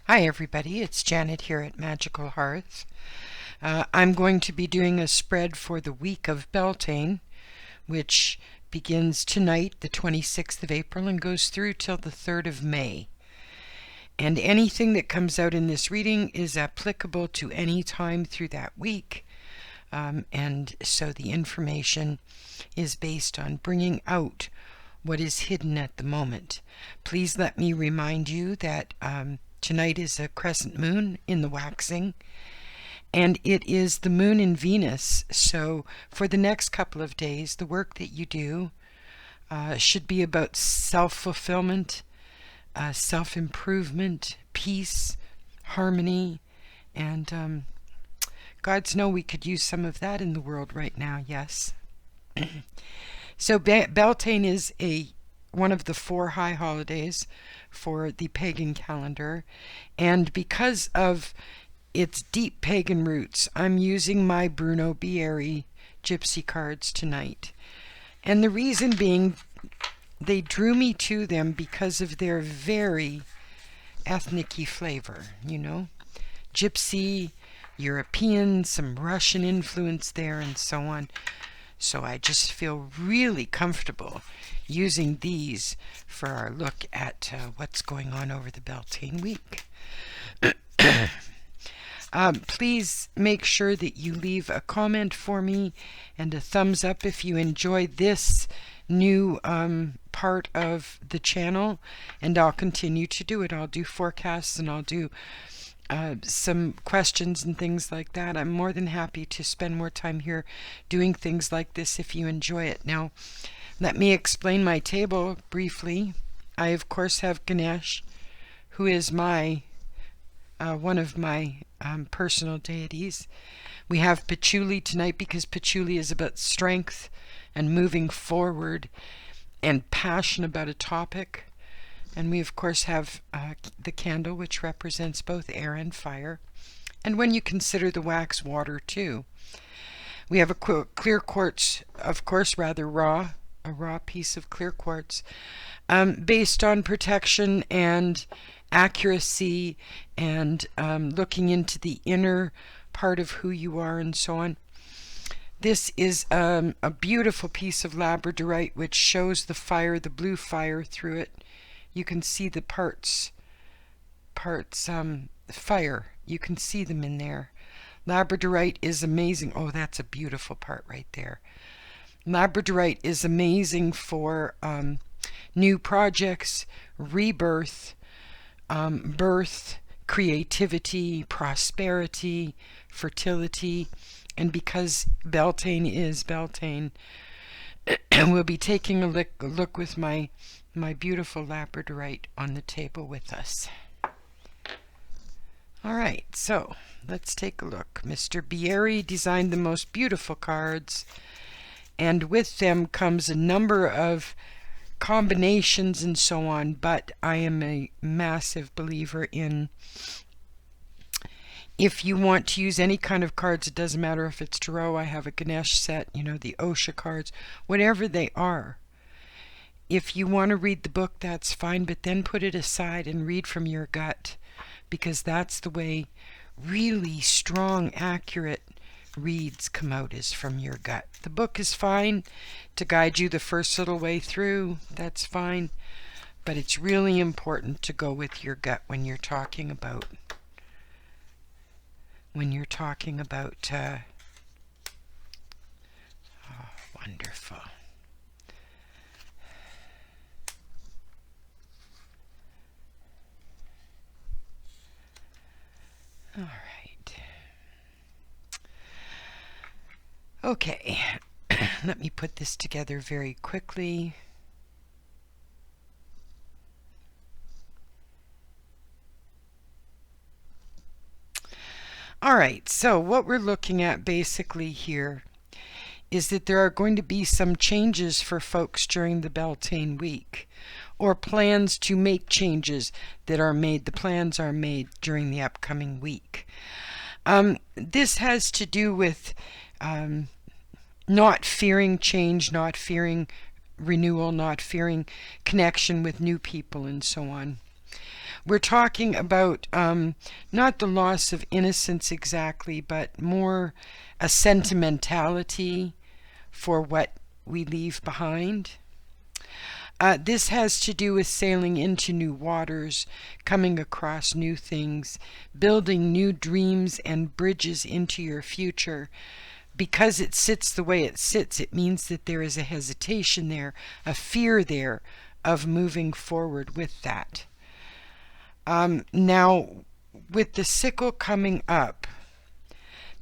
Hi everybody, it's Janet here at Magical Hearth. I'm going to be doing a spread for the week of Beltane, which begins tonight, the 26th of April, and goes through till the 3rd of May. And anything that comes out in this reading is applicable to any time through that week. And so the information is based on bringing out what is hidden at the moment. Please let me remind you that tonight is a crescent moon in the waxing, and it is the moon in Venus. So for the next couple of days, the work that you do should be about self-fulfillment, self-improvement, peace, harmony, and gods know we could use some of that in the world right now, yes. So Beltane is one of the 4 high holidays for the pagan calendar, and because of its deep pagan roots, I'm using my Bruno Bieri Gypsy cards tonight. And the reason being, they drew me to them because of their very ethnic-y flavor, Gypsy, European, some Russian influence there, and so on. So I just feel really comfortable using these for our look at what's going on over the Beltane week. Please make sure that you leave a comment for me and a thumbs up if you enjoy this new part of the channel, and I'll continue to do it. I'll do forecasts and I'll do some questions and things like that. I'm more than happy to spend more time here doing things like this if you enjoy it. Now, let me explain my table briefly. I, of course, have Ganesh, who is my one of my personal deities. We have Patchouli tonight because Patchouli is about strength and moving forward and passion about a topic. And we, of course, have the candle, which represents both air and fire. And when you consider the wax, water, too. We have a clear quartz, of course, rather raw, a raw piece of clear quartz, based on protection and accuracy and looking into the inner part of who you are and so on. This is a beautiful piece of labradorite which shows the fire, the blue fire through it. You can see the parts fire. You can see them in there. Labradorite is amazing. Oh, that's a beautiful part right there. Labradorite is amazing for new projects, rebirth, birth, creativity, prosperity, fertility, and because Beltane is Beltane, we'll be taking a look with my beautiful labradorite on the table with us. Alright, so let's take a look. Mr. Bieri designed the most beautiful cards, and with them comes a number of combinations and so on, but I am a massive believer in, if you want to use any kind of cards, it doesn't matter if it's tarot, I have a Ganesh set, the Osha cards, whatever they are. If you want to read the book, that's fine, but then put it aside and read from your gut, because that's the way really strong, accurate reads come out, is from your gut. The book is fine to guide you the first little way through, that's fine, but it's really important to go with your gut when you're talking about oh, wonderful. All right. Okay, let me put this together very quickly. All right, so what we're looking at basically here is that there are going to be some changes for folks during the Beltane week, or plans to make changes that are made. The plans are made during the upcoming week. This has to do with not fearing change, not fearing renewal, not fearing connection with new people, and so on. we're talking about not the loss of innocence exactly, but more a sentimentality for what we leave behind. This has to do with sailing into new waters, coming across new things, building new dreams and bridges into your future. Because it sits the way it sits, it means that there is a hesitation there, a fear there of moving forward with that. Now, with the sickle coming up,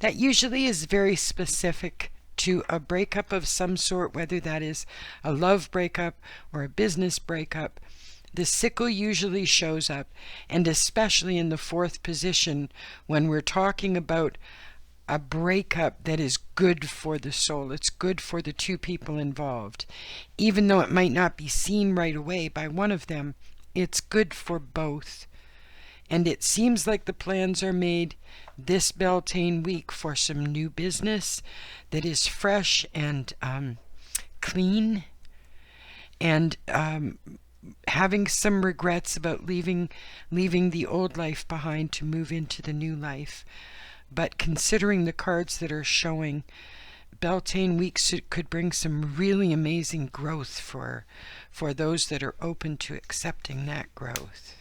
that usually is very specific to a breakup of some sort, whether that is a love breakup or a business breakup. The sickle usually shows up, and especially in the fourth position when we're talking about a breakup that is good for the soul. It's good for the two people involved. Even though it might not be seen right away by one of them, it's good for both. And it seems like the plans are made this Beltane week for some new business that is fresh and clean, and having some regrets about leaving the old life behind to move into the new life. But considering the cards that are showing, Beltane week could bring some really amazing growth for those that are open to accepting that growth.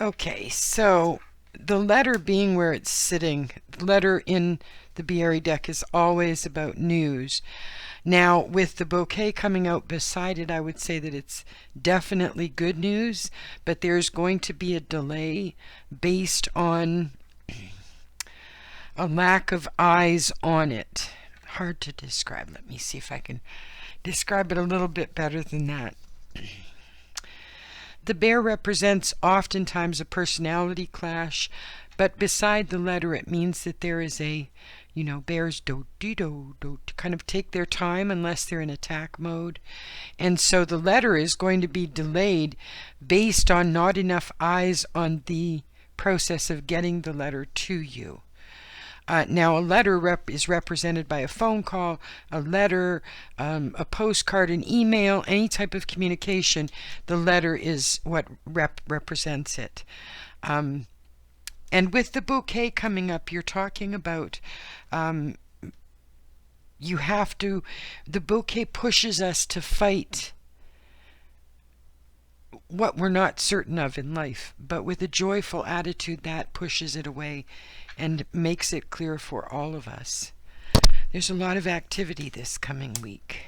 Okay, so the letter being where it's sitting, the letter in the Bieri deck is always about news. Now, with the bouquet coming out beside it, I would say that it's definitely good news, but there's going to be a delay based on a lack of eyes on it. Hard to describe. Let me see if I can describe it a little bit better than that. The bear represents oftentimes a personality clash, but beside the letter it means that there is a, bears do to kind of take their time unless they're in attack mode. And so the letter is going to be delayed based on not enough eyes on the process of getting the letter to you. Now, a letter is represented by a phone call, a letter, a postcard, an email, any type of communication. The letter is what represents it. And with the bouquet coming up, you're talking about the bouquet pushes us to fight what we're not certain of in life, but with a joyful attitude that pushes it away and makes it clear for all of us. There's a lot of activity this coming week.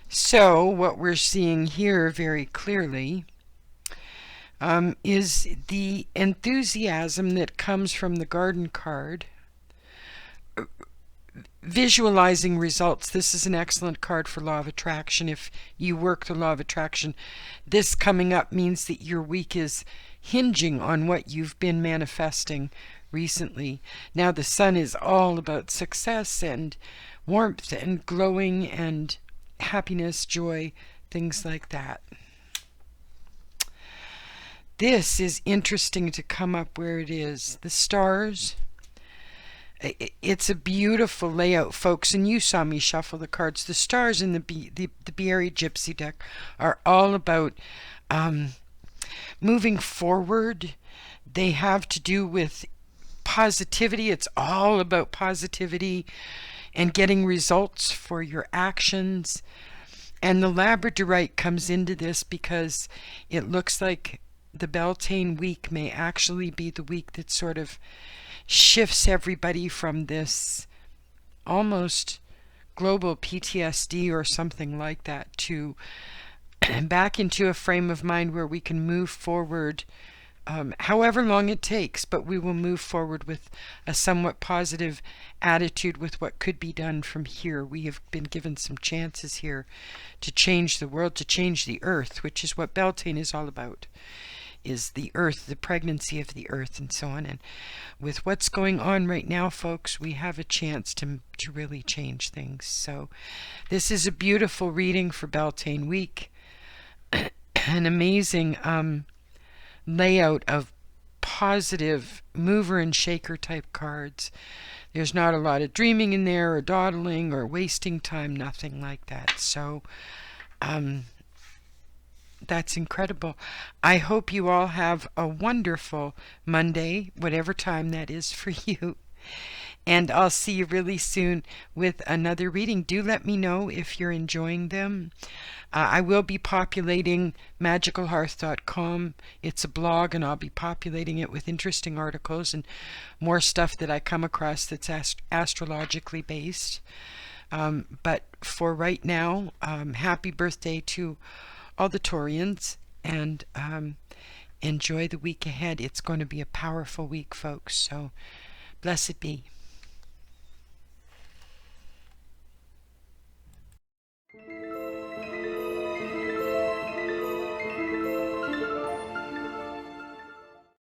So what we're seeing here very clearly is the enthusiasm that comes from the garden card. Visualizing results. This is an excellent card for law of attraction. If you work the law of attraction, this coming up means that your week is hinging on what you've been manifesting recently. Now the sun is all about success and warmth and glowing and happiness, joy, things like that. This is interesting to come up where it is. The stars. It's a beautiful layout, folks, and you saw me shuffle the cards. The stars in the Bieri Gypsy deck are all about moving forward. They have to do with positivity. It's all about positivity and getting results for your actions. And the Labradorite comes into this because it looks like the Beltane week may actually be the week that sort of shifts everybody from this almost global PTSD or something like that to back into a frame of mind where we can move forward however long it takes, but we will move forward with a somewhat positive attitude with what could be done from here. We have been given some chances here to change the world, to change the earth, which is what Beltane is all about, is the earth, the pregnancy of the earth, and so on. And with what's going on right now, folks, we have a chance to really change things. So this is a beautiful reading for Beltane week. An amazing layout of positive mover and shaker type cards. There's not a lot of dreaming in there or dawdling or wasting time, nothing like that. So that's incredible. I hope you all have a wonderful Monday, whatever time that is for you. And I'll see you really soon with another reading. Do let me know if you're enjoying them. I will be populating magicalhearth.com. It's a blog, and I'll be populating it with interesting articles and more stuff that I come across that's astrologically based. But for right now, happy birthday to all the Taurians, and enjoy the week ahead. It's going to be a powerful week, folks. So blessed be.